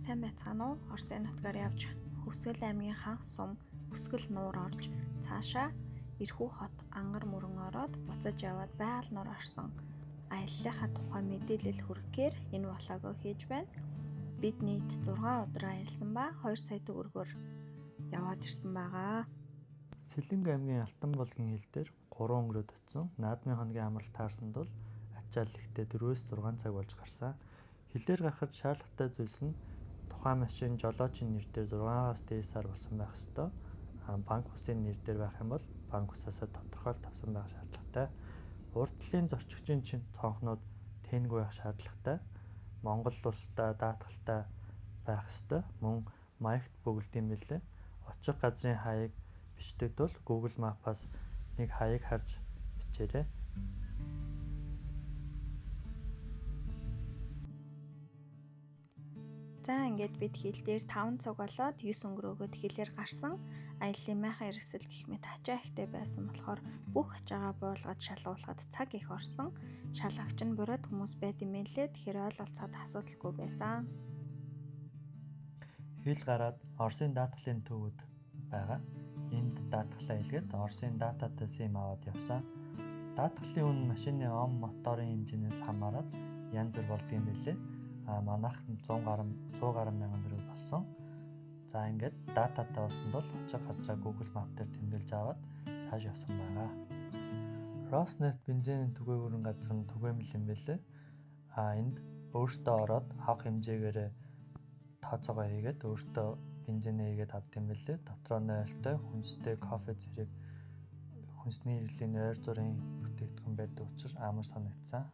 сайн байцгаана уу? Орсын нутгаар явж Хөвсгөл аймгийн ханх сум Хүсгэл нуур орж цаашаа Ирхүү хот ангар мөрөн ороод буцаж яваад байгаль нуур орсон аяллахаа тухай мэдээлэл хүргэхээр энэ влогоо хийж байна. Бид нийт 6 өдөр аялсан ба 2 сая төгрөгөөр яваад ирсэн байгаа. Сэлэнг аймгийн Алтан булгийн хил дээр 3 өнгөрөөд очсон. Наадмын хоногийн амралт таарсанд бол ачаал ихтэй 4-6 цаг болж гарсан. Хилээр гарахад шаардлагатай зүйлс нь тухайн машин жолоочийн нэр дээр 6-аас дээш сар болсон байх ёстой. Банк усын нэр дээр байх юм бол банк усаасаа тодорхойлт авсан байх шаардлагатай. Урд талын зорчигчийн чинь цонхнууд тэнгүй байх шаардлагатай. Монгол улстай даатгалтай байх ёстой. Мөн маягт бөглөдөм билээ. Очих газрын хаяг бичдэг тул Google Map-аас нэг хаяг харж бичээрэй. За ингээд бид хил дээр 5 цаг болоод 9 өнгөрөөгөөд хилээр гарсан. Аяллаа майхан эргэсэл гэх мэт ачаа ихтэй байсан болохоор бүх ачаагаа буулгаж шалгуулахад цаг их орсон. Шалгагч нь бурайд хүмүүс байд юм лээ. Тэгэхээр ойлголцоход асуудалгүй байсан. Хил гараад Оросын даатгалын төвөд байгаа. Энд даатгалаа илгээд Оросын дататай сим аваад явсан. Даатгалын үн машины он моторын хэмжээнээс хамаарат янз бүр болдгийм билээ. Манайх 100 гаруй мянган төгрөг болсон. За ингээд дататай болсонд бол очих газраа Google Map дээр тэмдэглэж аваад цааш явсан байгаа. Роснефть бензинийн түгээгүүрэн газар нь түгээмэл юм билээ. Энд өөртөө ороод хав хэмжээгээр тооцоогоо хийгээд өөртөө бензинээ хийгээд авдсан билээ. Дотроо нойртой, хүнстэй кофе зэрэг хүнсний хэрэглийн ойр зургийн бүтээгдэхүүн байдаг учраас амар санагдсан.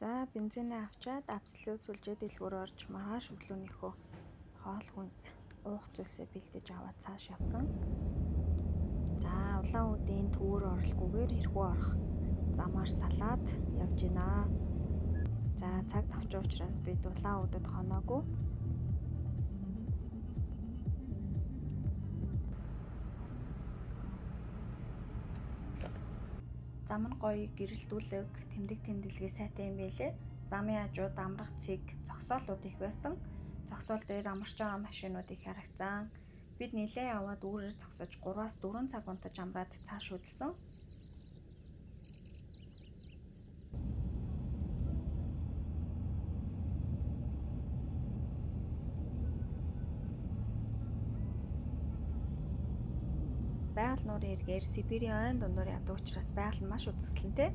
За бензинээ авчаад абсолют сүлжээ дэлгүүр орж маргааш өглөөнийхөө хоол хүнс уух зүйлсээ бэлдэж аваад цааш явсан. За улаан үдийн төвөр оролгүйгээр Ирхүү орох замаар салаад явж байна. За цаг тавчаа учраас бид улаан үдэд хоноогүй. Зам нь гоё гэрэлтүүлэг, тэмдэг тэмдэглэгээ сайтай юм байлээ. Замын хажууд амрах цэг, зогсоолууд их байсан. Зогсоол дээр амарч байгаа машинууд их харагдсан. Бид нилээ яваад үүрээр зогсож 3-аас 4 цаг унтаж амраад цааш хөдөлсөн. Байгаль нуурын эргээр Сибирийн ойн дундуур явдаг учраас байгаль нь маш үзэсгэлэнтэй.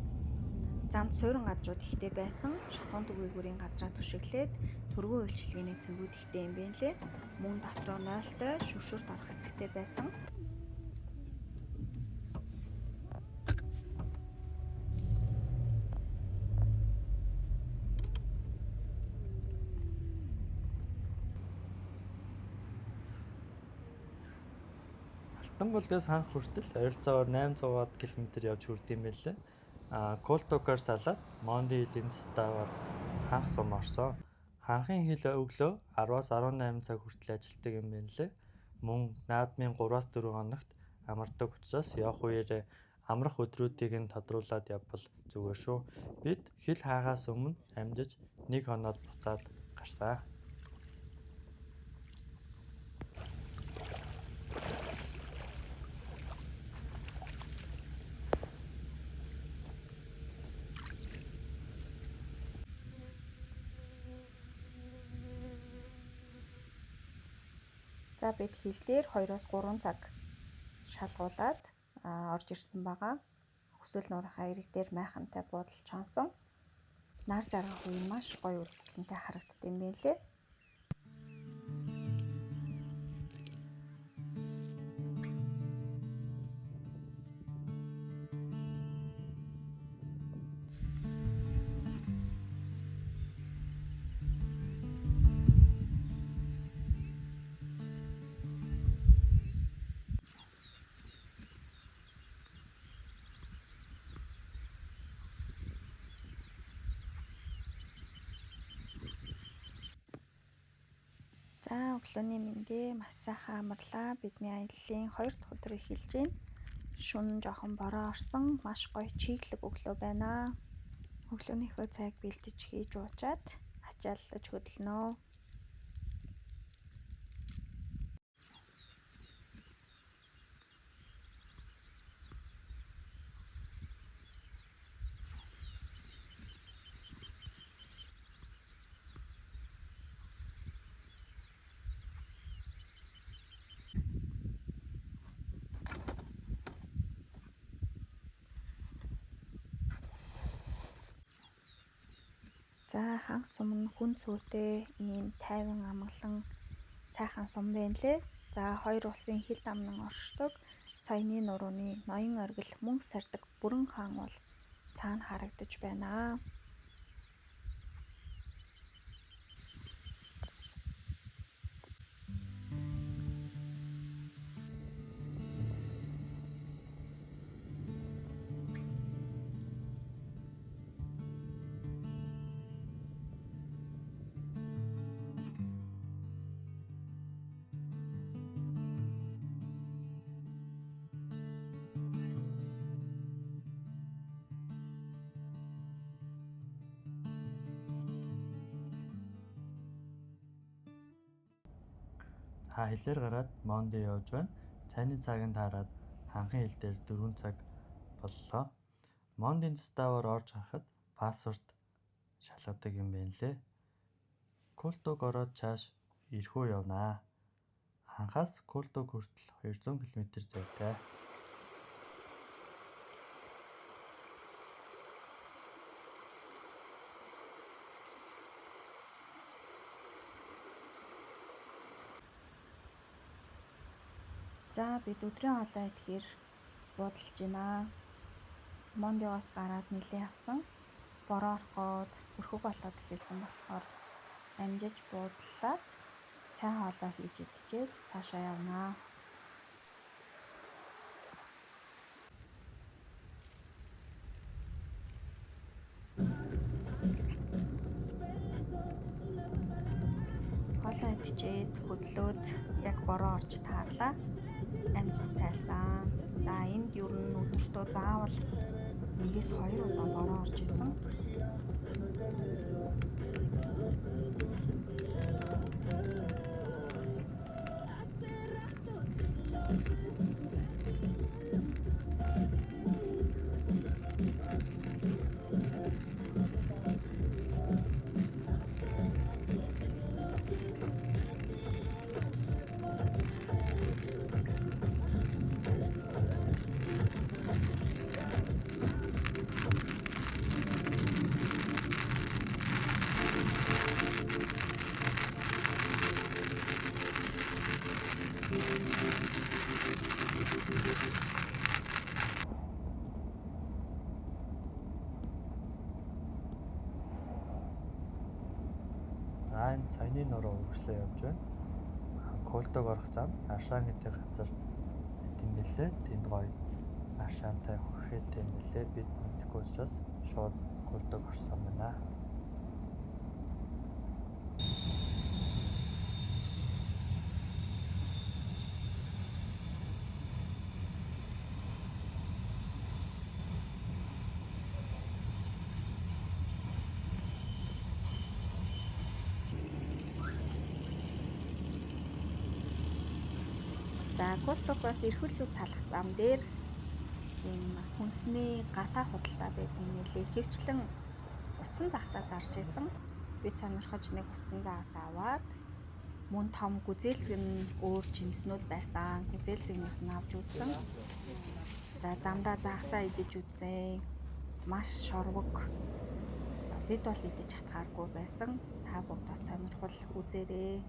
Замд суурин газрууд ихтэй байсан. Шахуун түгээгүүрийн газраа түшиглээд түргэн үйлчилгээний цэнгүүд ихтэй юм байна лээ. Мөн дотроо нойлтой шүршүрт орох хэсэгтэй байсан. Алтан булгаас ханх хүртэл ойролцоогоор 800 км явж хүрдэм байлээ. Култукаар салаад Монди хилийн цэставаар ханх сум орсон. Ханхын хил өглөө 10-аас 18 цаг хүртэл ажилладаг юм байна лээ. Мөн наадмын 3-аас 4 хоногт амардаг учраас явах үеэрээ амрах өдрүүдийг нь тодруулаад явбал зүгээр шүү. Бид хил хаагаас өмнө амжиж 1 хоноод буцаад гарсан. За бид хил дээр 2-оос 3 цаг шалгуулад орж ирсэн байгаа. Хүсэл нуурынхаа ирэг дээр майхантай буудалж хонсон. Нар жаргах үе маш гоё үзэсгэлэнтэй харагддаг юм байна лээ. За өглөөний мэндэ маш сайхан амарлаа. Бидний аяллаа 2 дахь өдөр эхэлж байна. Шөнө жоохон бороо орсон. Маш гоё чиглэг өглөө байна. Өглөөнийхөө цайг бэлдэж хийж уучаад ачааллаж хөдөлнө. За ханх сум нь хүн цөөтэй ийм тайван амгалан сайхан сум байна лээ. За хоёр улсын хил дамнан оршдог саяны нурууны ноён оргил мөнх сардаг бүрэн хаан бол цаана харагдаж байна. Хилээр гараад Монди явж байна. Цайны цагийн таарад ханхын хил дээр 4 цаг боллоо. Мондийн заставаар орж харахад пассворд шалгадаг юм байна лээ. Култуг ороод цааш эрхүү явнаа. Ханхаас Култуг хүртэл 200 км зайтай. За бид өдрийн хоолой идэхээр буудалж байна. Мондиос гараад нэлээ авсан. Бороо ороход өрхөг болоод эхэлсэн болохоор амжиж буудлаад цай хоолой хийж идчихэд цаашаа явнаа. Хоолой идчихэд хөдлөөд яг бороо орж таарлаа. Амжид цайлсан. За энд ер нь өдөртөө заавал нэгээс 2 удаа бороо орж исэн. Энэ саяны нуруу үргэлжлээ явж байна. Култуг орох замд Аршаан гэдэг газар идэм билээ. Тэнд гоё Аршаантай хөшөөтэй юм билээ. Бид мэдэхгүй учраас шууд Култуг орсон байна. За Култугаас эрхүүлүү салах зам дээр ийм хүнсний гатаа худалдаа байдаг юм лээ. Хөвчлэн утсан загсаа зарж исэн. Бид сонирхож нэг утсан загас аваад мөн том гүзээлзэг нь өөр жимснүүд байсан. Гүзээлзэгнээс нь авч үзсэн. За замдаа загсаа идэж үзсэн. Маш шорвог. Бид бол идэж чадхааргүй байсан. Та бүгдээ сонирхол үзээрэй.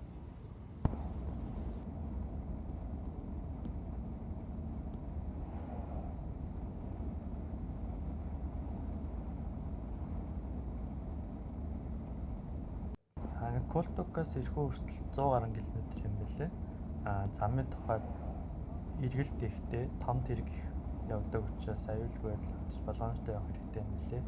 Култугаас эрхүү хүртэл 100 гаруй км юм билээ. Замын тухайд эргэлт ихтэй, том тэрэг их явдаг учраас аюулгүй байдал утас болгоомжтой явах хэрэгтэй юм билээ.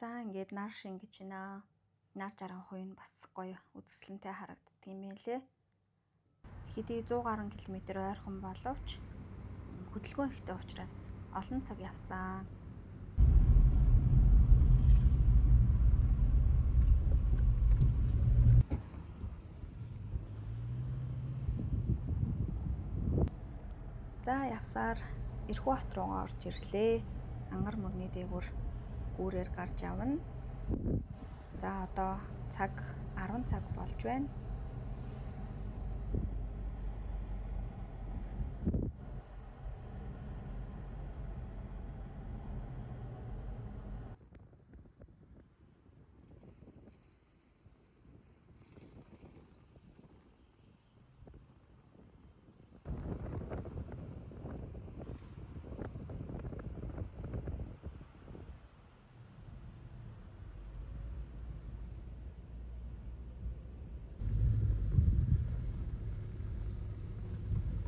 За ингээд нар шингэж байна. Нар жаргах үе нь бас гоё үзэсгэлэнтэй харагддаг юм байлээ. Хэдий 100 гаруй км ойрхон боловч хөдөлгөөн ихтэй учраас олон цаг явсан. За явсаар Эрхүүбат руугаа орж ирлээ. Ангар мөрний дээгүүр гүүрээр гарч явна. За одоо цаг 10 цаг болж байна.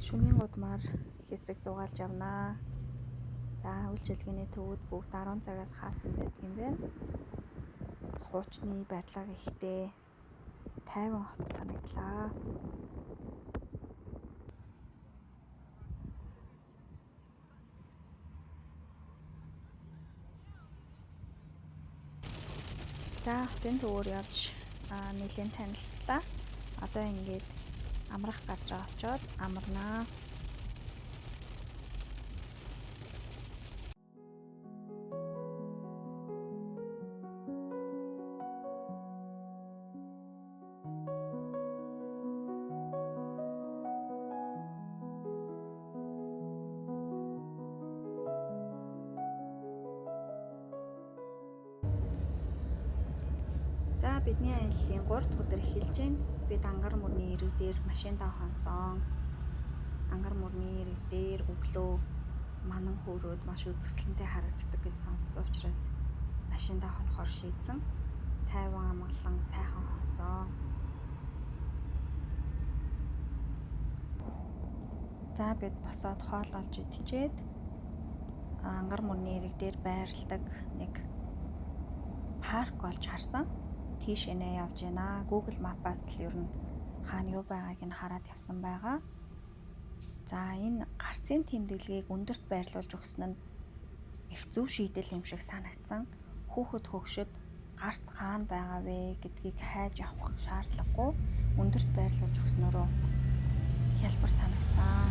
Шөнийн гудмаар хэсэг зугаалж явнаа. За үйлчилгээний төвүүд бүгд 10 цагаас хаасан байдаг юм байна. Хуучны барилга ихтэй тайван хот санагдлаа. За хотын төвөөр явж нэлийн танилцлаа. Одоо ингээд амрах газраа очиод амарнаа. За бидний аяллаа 3 дахь өдөр эхэлж байна. Бид ангар мөрний ирэг дээр машиндаа хонсон. Ангар мөрний ирэг дээр өглөө манан хөөрөөд маш үзэсгэлэнтэй харагддаг гэж сонссон учраас машиндаа хонохоор шийдсэн. Тайван амгалан сайхан хонсон. За бид босоод хоол олж идчихэд ангар мөрний ирэг дээр байрладаг нэг парк олж харсан. Тийшээ нэ явж байна. Google Map-аас л ер нь хаана юу байгааг нь хараад явсан байгаа. За энэ гарцын тэмдэглэгийг өндөрт байрлуулж өгсөн нь их зөв шийдэл юм шиг санагдсан. Хүүхэд хөгшөд гарц хаана байгаа вэ гэдгийг хайж авах шаардлагагүй өндөрт байрлуулж өгснөөрөө хялбар санагцсан.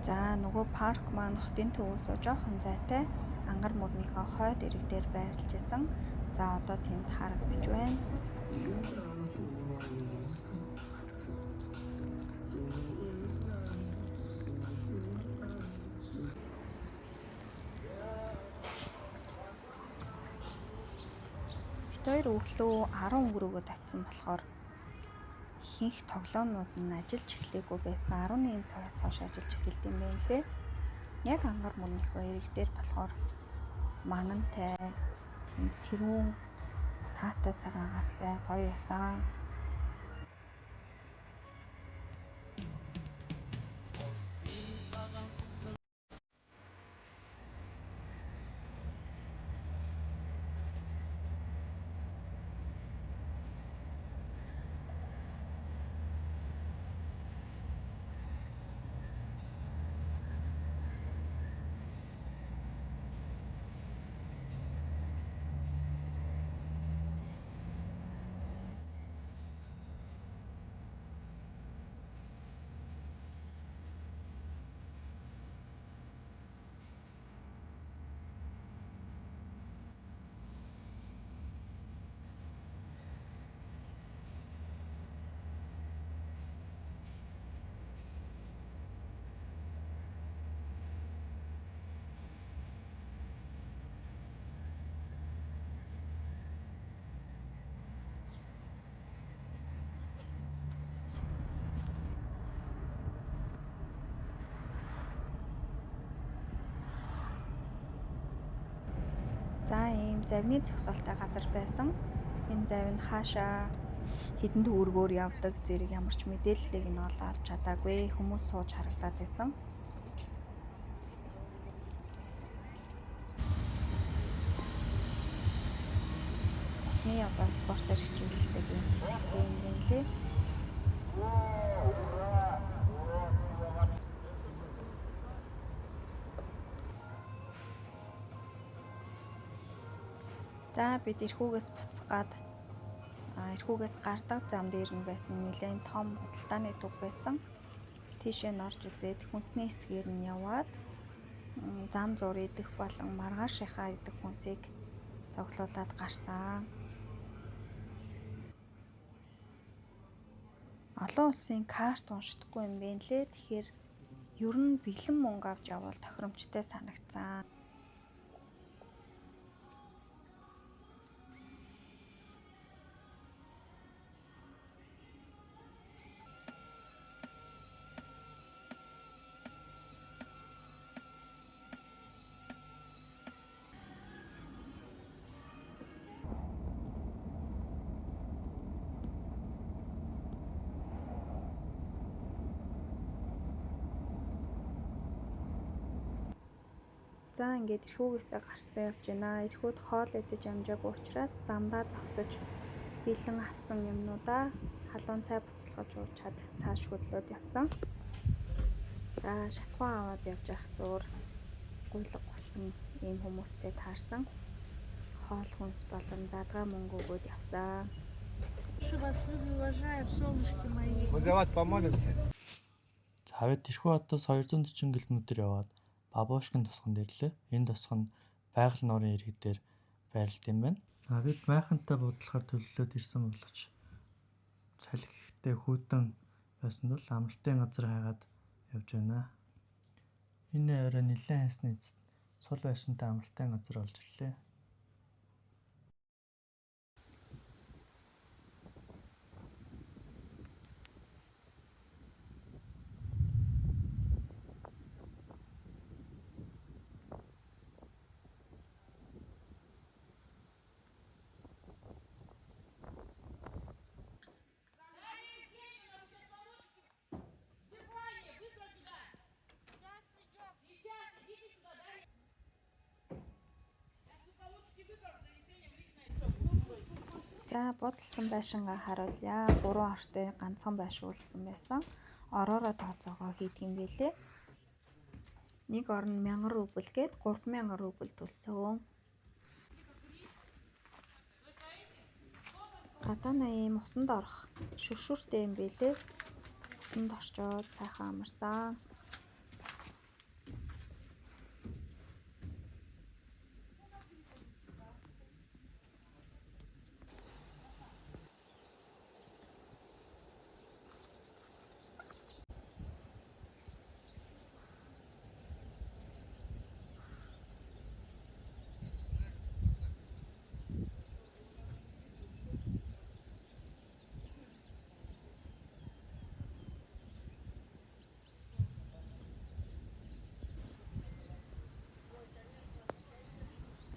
За нөгөө парк маань хотын төвөөс жоохон зайтай ангар мөрнийхөө хойд ирэг дээр байрлаж исэн. За одоо тэнд харагдаж байна. Бид хоёр өглөө 10 өнгөрөөгөө татсан болохоор ихэнх тоглоомнууд нь ажиллаж эхлэегүй байсан. 11 цагаас хойш ажиллаж эхэлт юм байна лээ. Яг ангар мөрнийхөө ирэг дээр болохоор манантай юм сэрүүн таатай цагаагатай гоё ясан. За ийм завны зогсоолтой газар байсан. Энэ завь нь хаашаа хэдэн төгрөгөөр явдаг зэрэг ямар ч мэдээллийг нь олж чадаагүй. Хүмүүс сууж харагдаад байсан. Усны одоо спортоор хичээлдэг юм хэсэгтэй юм байна лээ. За бид эрхүүгээс буцаад эрхүүгээс гардаг зам дээр нь байсан нэлээд том худалдааны төв байсан. Тийшээ нь орж үзээд хүнсний хэсгээр нь яваад зам зуур идэх болон маргаашийнхаа идэх хүнсийг цуглуулад гарсан. Олон улсын карт уншдаггүй юм байна лээ. Тэгэхээр ер нь бэлэн мөнгө авч явбал тохиромжтой санагдсан. За ингээд эрхүүгээсээ гарцсан явж байна. Эрхүүд хоол идэж амжаагүй учраас замдаа зогсож бэлэн авсан юмнуудаа халуун цай буцалгаж уучаад цааш хөдлөөд явсан. За шатхуун аваад явж явах зуур гуйлга болсон ийм хүмүүстэй таарсан. Хоол хүнс болон задгаа мөнгө өгөөд явсан. Хавьд Тэрхүү хотоос 240 км яваад Бабушкин тосгон дэрлээ. Энэ тосгон нь байгаль нуурын иргэн дээр байрлалт юм байна. Бид майхантай буудлахаар төлөвлөд ирсэн боловч цалин ихтэй хүйтэн байсан бол амралтын газар хайгаад явж байна. Энэ орой нэлээд хайсны эцэст сул байшинтай амралтын газар олж ирлээ. За бодолсон байшингаа харуулъя. 3 ортой ганцхан байшуулсан байсан. Ороороо тооцоогоо хийдэг юм билээ. Нэг орн 1000 рубль гээд 3000 рубль төлсөн. Гадаана ийм усанд орох шүршүртэй юм билээ. Усанд орчоод сайхан амарсан.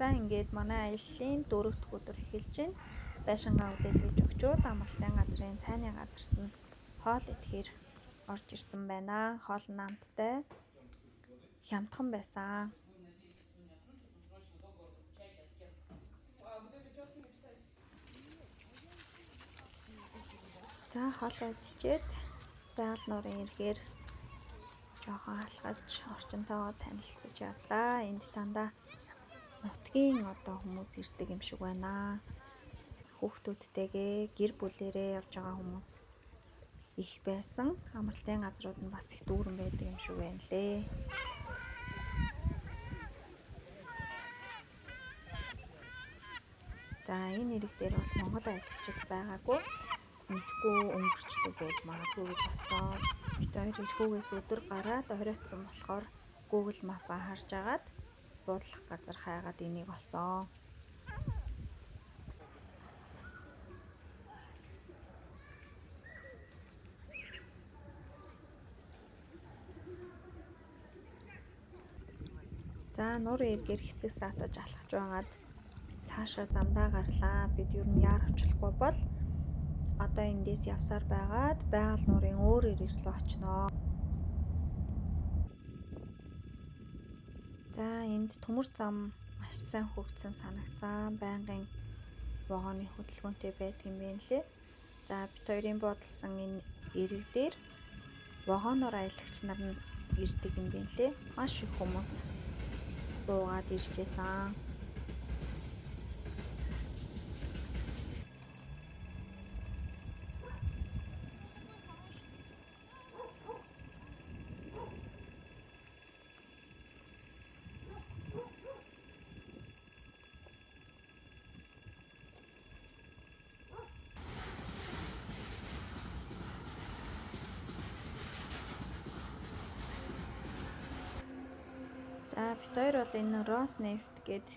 За ингээд манай аяллаа 4 дахь өдөр эхэлж байна. Байшингаа үлээлгэж өгчөөд амралтын газрын цайны газарт нь хоол идэхээр орж ирсэн байна. Хоол намттай хямдхан байсан. За хоолоо идчихэд байгаль нуурын эргээр жоохон алхаж орчинтойгоо танилцж явлаа. Энд дандаа нутгийн одоо хүмүүс ирдэг юм шиг байна. Хүүхдүүдтэйгээ гэр бүлээрээ явж байгаа хүмүүс их байсан. Амралтын газрууд нь бас их дүүрэн байдаг юм шиг байна лээ. За энэ ирэг дээр бол Монгол аялагчид байгаагүй. Мэдгүй өнгөрчдөг байж магадгүй гэж бодсон. Бид хоёр эрхүүгээс өдөр гараад оройтсон болохоор Google Map-аа харж агаад буудлах газар хайгаад энийг олсон. За нуурын эргээр хэсэг саатаж алхаж байгаад цаашаа замдаа гарлаа. Бид ер нь яар авчлахгүй бол одоо эндээс явсаар байгаад байгаль нуурын өөр эрэг рүү очиноо. За энд төмөр зам маш сайн хөгжсөн санагцсан. Байнгын вагоны хөдөлгөөнтэй байдаг юм байна лээ. За бид хоёрын бодлсон энэ эрэг дээр вагоноор аялагч нар нь ирдэг юм байна лээ. Маш их хүмүүс буугаад иржсэн. За бид хоёр бол энэ Роснефть гээд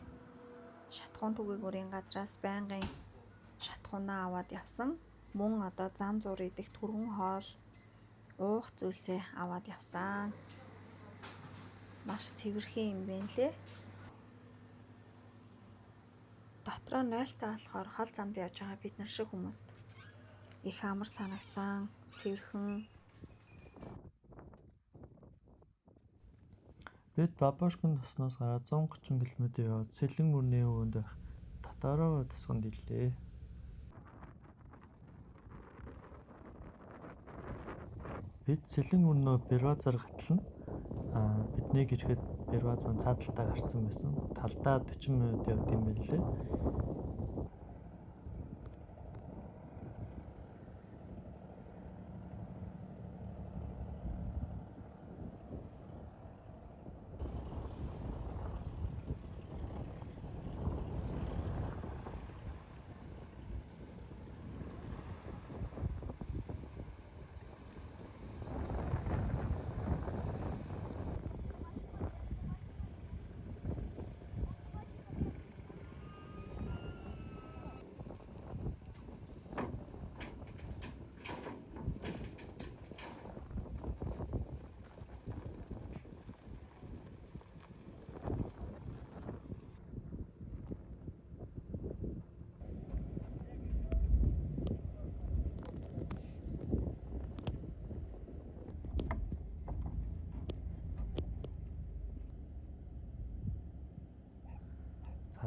шатхуун түгээгүүрийн газраас байнгын шатхуунаа аваад явсан. Мөн одоо зам зуур идэх түргэн хоол уух зүйлсээ аваад явсан. Маш цэвэрхэн юм байна лээ. Дотроо 0-тай болохоор хол замд явж байгаа бид нар шиг хүмүүст их амар санагцсан, цэвэрхэн. Бид Бабушкин тосноос гараад 130 км яваад Сэлэн мөрний өвөнд байх Татароо тосгонд ирлээ. Бид Сэлэн мөрнөө Бервазаар гатлана. Биднийг ирэхэд Берваз маань цааталтаа гарсан байсан. Талдаа 40 минут явд юм байна лээ.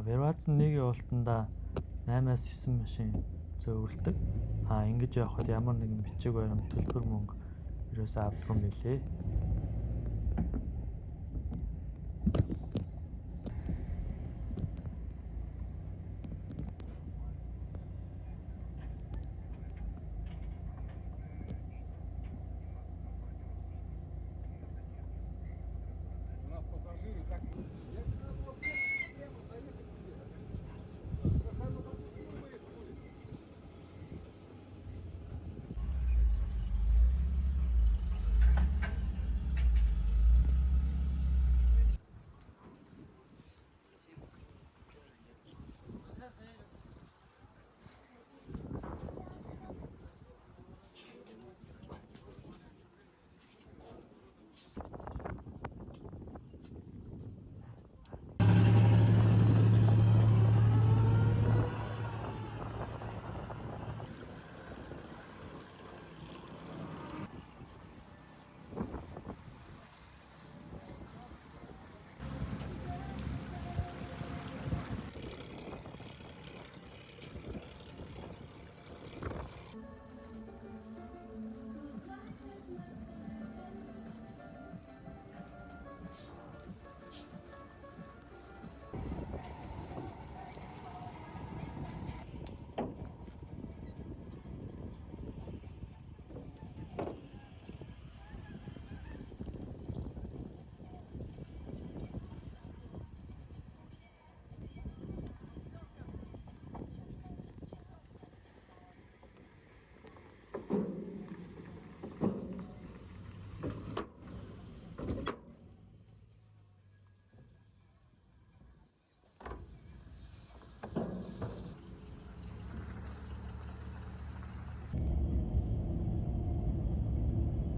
Берваз нэг явалтанда 8-аас 9 машин зөөвлөдөг. Ингэж явахад ямар нэгэн бичиг баримт төлбөр мөнгө ерөөсөө авдаг юм билээ.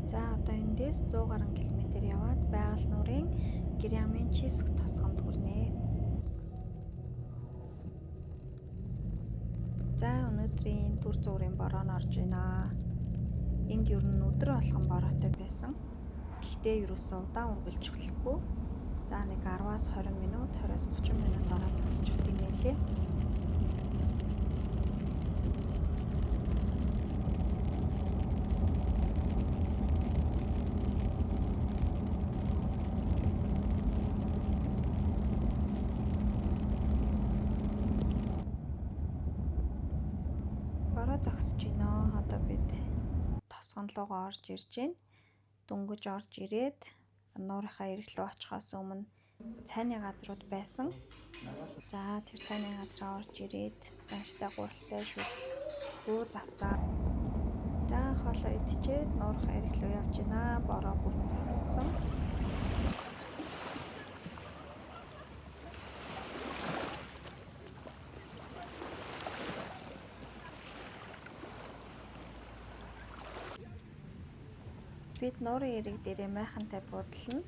За одоо эндээс 100 гаруй км яваад байгаль нуурын Гряменчиск тосгонд хүрнэ. За өнөөдөр өдрийн түр зуурын бороо нь орж байна. Энд ер нь өдөр болгон бороотой байсан. Гэхдээ ерөөсөө удаан үргэлж эхлэхгүй. За нэг 10-аас 20 минут, 20-аас 30 минут дараа зогсож өгт юм байлээ. Бороо зогсож байна. Одоо бид тосгон руугаа орж ирж байна. Дөнгөж орж ирээд нуурынхаа ирэх рүү очихоос өмнө цайны газрууд байсан. За тэр цайны газраа орж ирээд банштай гуралтай шүлгөө завсаа. За хоолоо идчихэд нуурынхаа ирэх рүү явж байна. Бороо бүрэн зогссон. Бид нуурын ирэг дээрээ майхантай буудлана.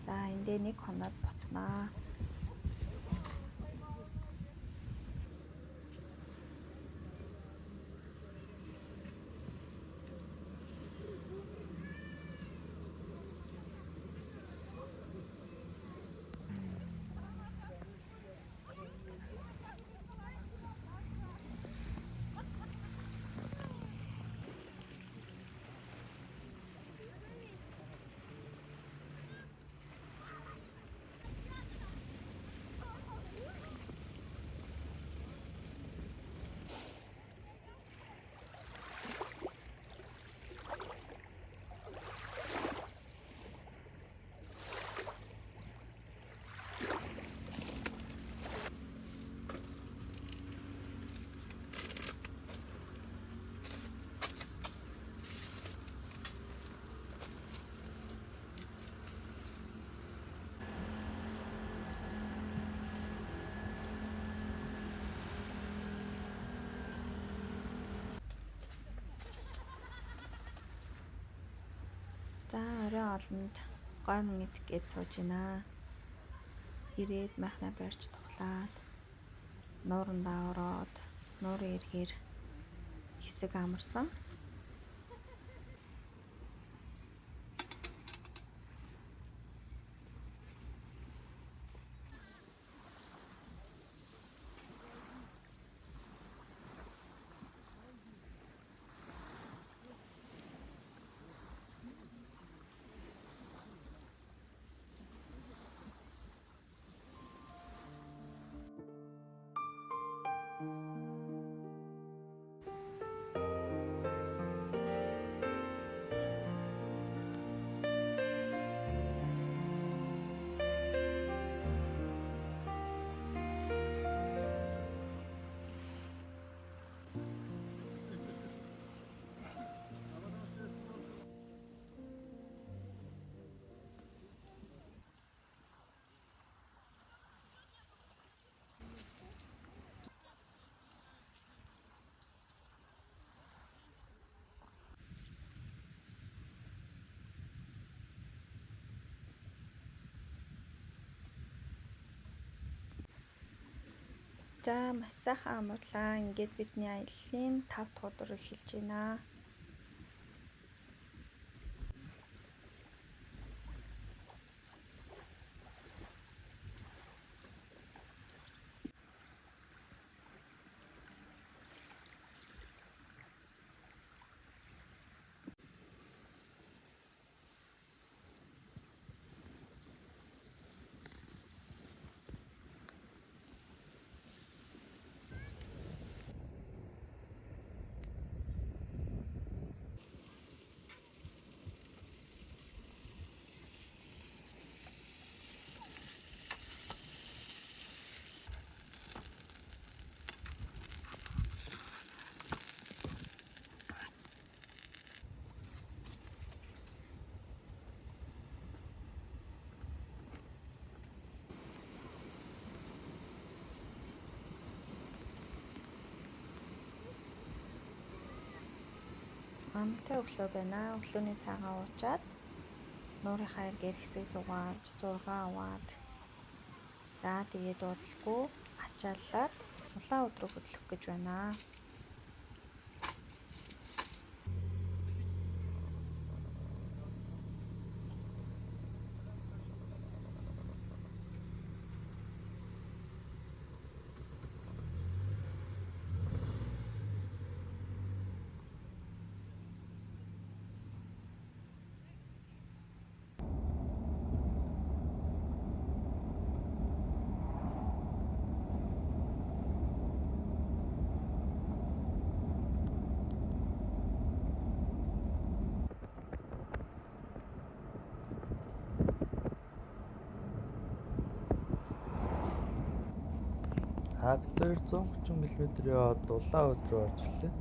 За эндээ 1 хоноод буцнаа. За орой олонд гоймон идэх гээд сууж байна. Ирээд майхнаа барьж тухлаад нуурандаа ороод нуурын эргээр хэсэг амарсан. За маш сайхан амарлаа. Ингээд бидний аяллаа 5 дахь өдөр эхэлж байна. Амтай өглөө байна. Өглөөний цагаан уучаад нуурынхаа эргээр хэсэг зугаалж, зураг аваад. За тэгээд удалгүй ачааллаад улаан өдрөө хөдлөх гэж байна. бид 130 км яваад Улаанбаатар руу орж ирлээ.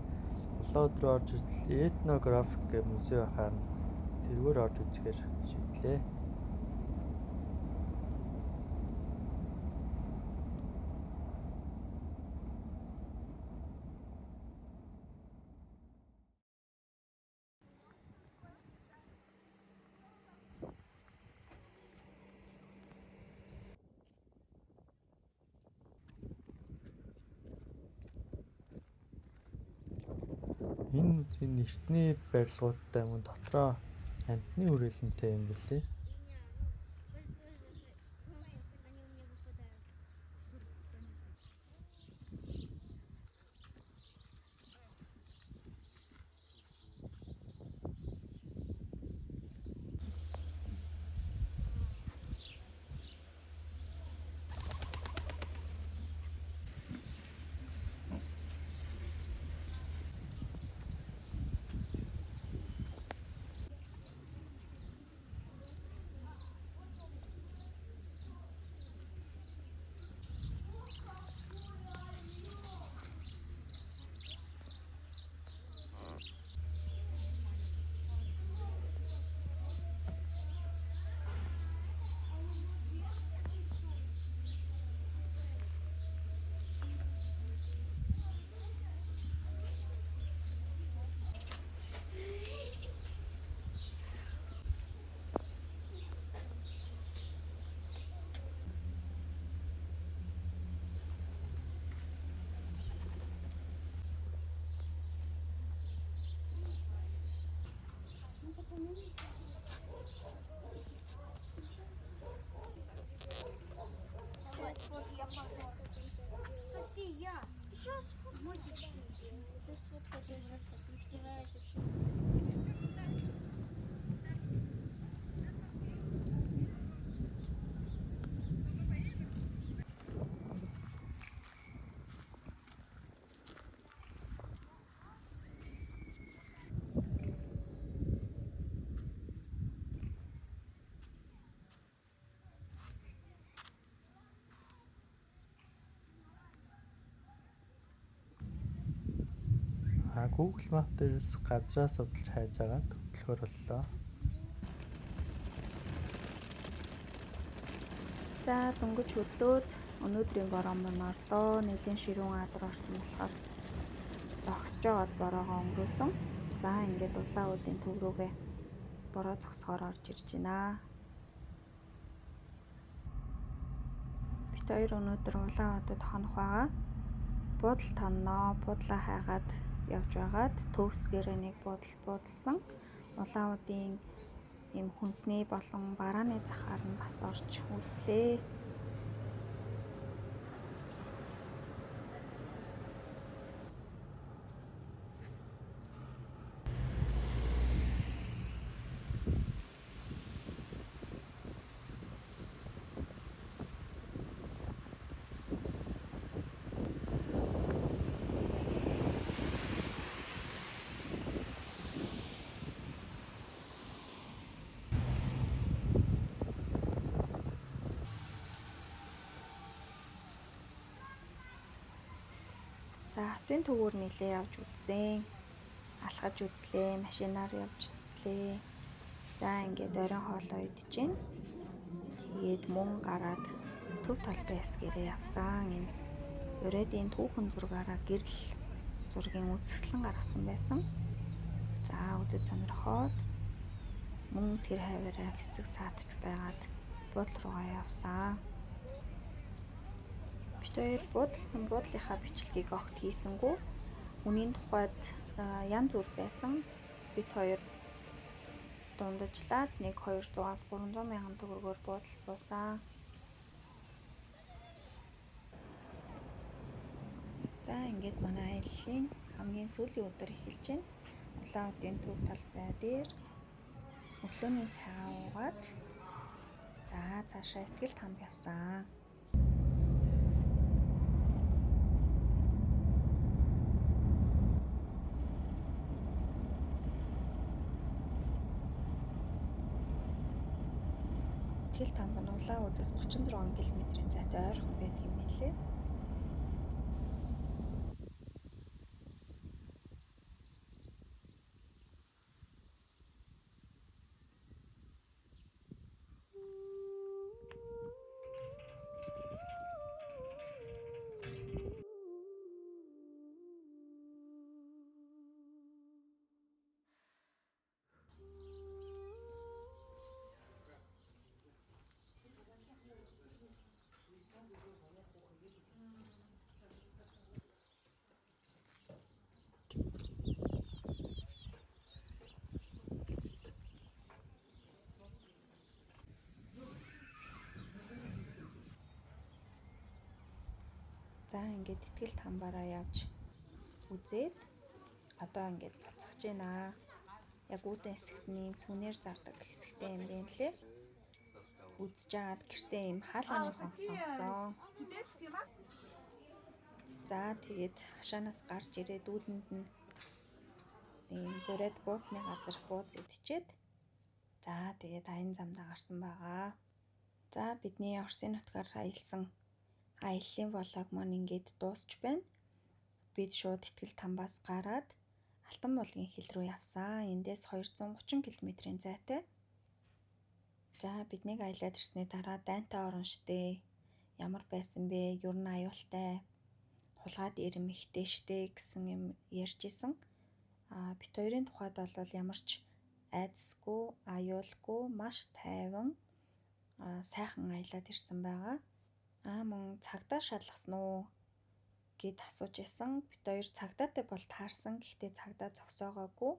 Улаанбаатар руу орж иртэл этнографик гэх музей байхаар тэргээр орж үзэхээр шийдлээ. Энэ музейн эртний барилгуудтай мөн дотроо амьтны хүрээлэнтэй юм билээ. Google Map дээрээс газраа судалж хайж агаад хөтлөхөр боллоо. За дөнгөж хөдлөөд өнөөдрийн бороо мөн орлоо. Нэлийн ширүүн адар орсон болохоор зогсож байгаад бороогоо өнгөрөөсөн. За ингээд Улаануудын төв рүүгээ бороо зогсохоор орж ирж байна. Бид хоёр өнөөдөр Улаануудад хонох байгаа. Буудал тонноо, буудлаа хайгаад явж байгаад төвсгээрээ нэг буудалсан. Улаануудын ийм хүнсний болон барааны захаар нь бас орж үзлээ. За хотын төвөөр нэлээ явж үзсэн. Алхаж үзлээ, машинаар явж үзлээ. За ингээд оройн хоолоо идэж гин. Тэгээд мөн гараад төв талбай хэсгээрээ явсан. Энэ урайдын түүхэн зургаараа гэрэл зургийн үзэсгэлэн гаргасан байсан. За үзэж сонирхоод мөн тэр хаваараа хэсэг саадч байгаад буудлын руугаа явсан. Бид хоёр буудалсан буудлынхаа бичлэгийг огт хийсэнгүү. Үнийн тухайд янз бүр байсан. Бид хоёр дундажлаад нэг 200-аас 300 мянган төгрөгөөр буудал буусан. За ингээд манай аяллаа хамгийн сүүлийн өдөр эхэлж байна. Улаануудын төв талбай дээр өглөөний цайгаа уугаад за цаашаа ихтгэл тамд явсан. Ихтгэл тамд нь Улаануудаас 36 км-ийн зайд ойрхон байдаг юм лээ. За ингээд итгэл тамбараа явж үзээд одоо ингээд буцаж байна. Яг үүдэн хэсэгт нэм сүнээр зардаг хэсэгтэй юм байна лээ. Үзэж жаад гэртээ юм хаалганы хонх сонгосон. За тэгээд хашаанаас гарч ирээд үүдэнд нь ийм бүрээд бууцны газар бууз идчихэд за тэгээд аян замдаа гарсан байгаа. За бидний Оросын нутгаар аялсан аяллаа влог маань ингээд дуусч байна. Бид шууд итгэл тамбаас гараад Алтан булгийн хил рүү явсан. Эндээс 230 км-ийн зайтай. За биднийг аялаад ирсний дараа дайнтай орон штэ. Ямар байсан бэ? Юу н аюултай. Хулгаад ирэм ихтэй штэ гэсэн юм ярьж исэн. Бит хоёрын тухайд бол ямар ч айдасгүй, аюулгүй, маш тайван сайхан аялаад ирсэн байгаа. Мөн цагдаа шалгасан уу гэд асууж исэн. Бит хоёр цагдаатай бол таарсан. Гэхдээ цагдаа зогсоогоогүй.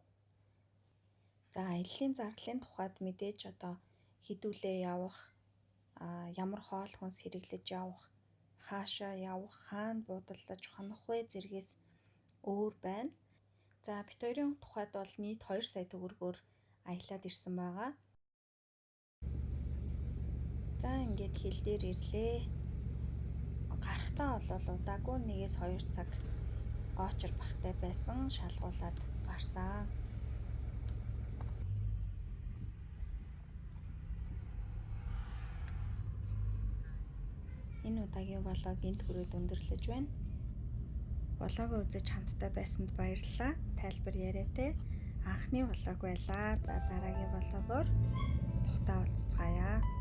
За аяллаа зарлалын тухайд мэдээж одоо хідүүлээ явах, ямар хоол хүнс хэрэглэж явах, хаашаа явах, хаана буудаллаж хонох вэ зэргээс өөр байна. За бит хоёрын тухайд бол нийт 2 сая төгрөгөөр аялаад ирсэн байгаа. За ингээд хил дээр ирлээ. Гарахтаа бол удаагүй 1-2 цаг очор бахтай байсан. Шалгуулад гарсан. Энэ удаагийн влог энд хүрээд өндөрлөж байна. Влогоо үзэж хамтдаа байсанд баярлалаа. Тайлбар яриатай анхны влог байлаа. За дараагийн влогоор тухтаа уулзцаая.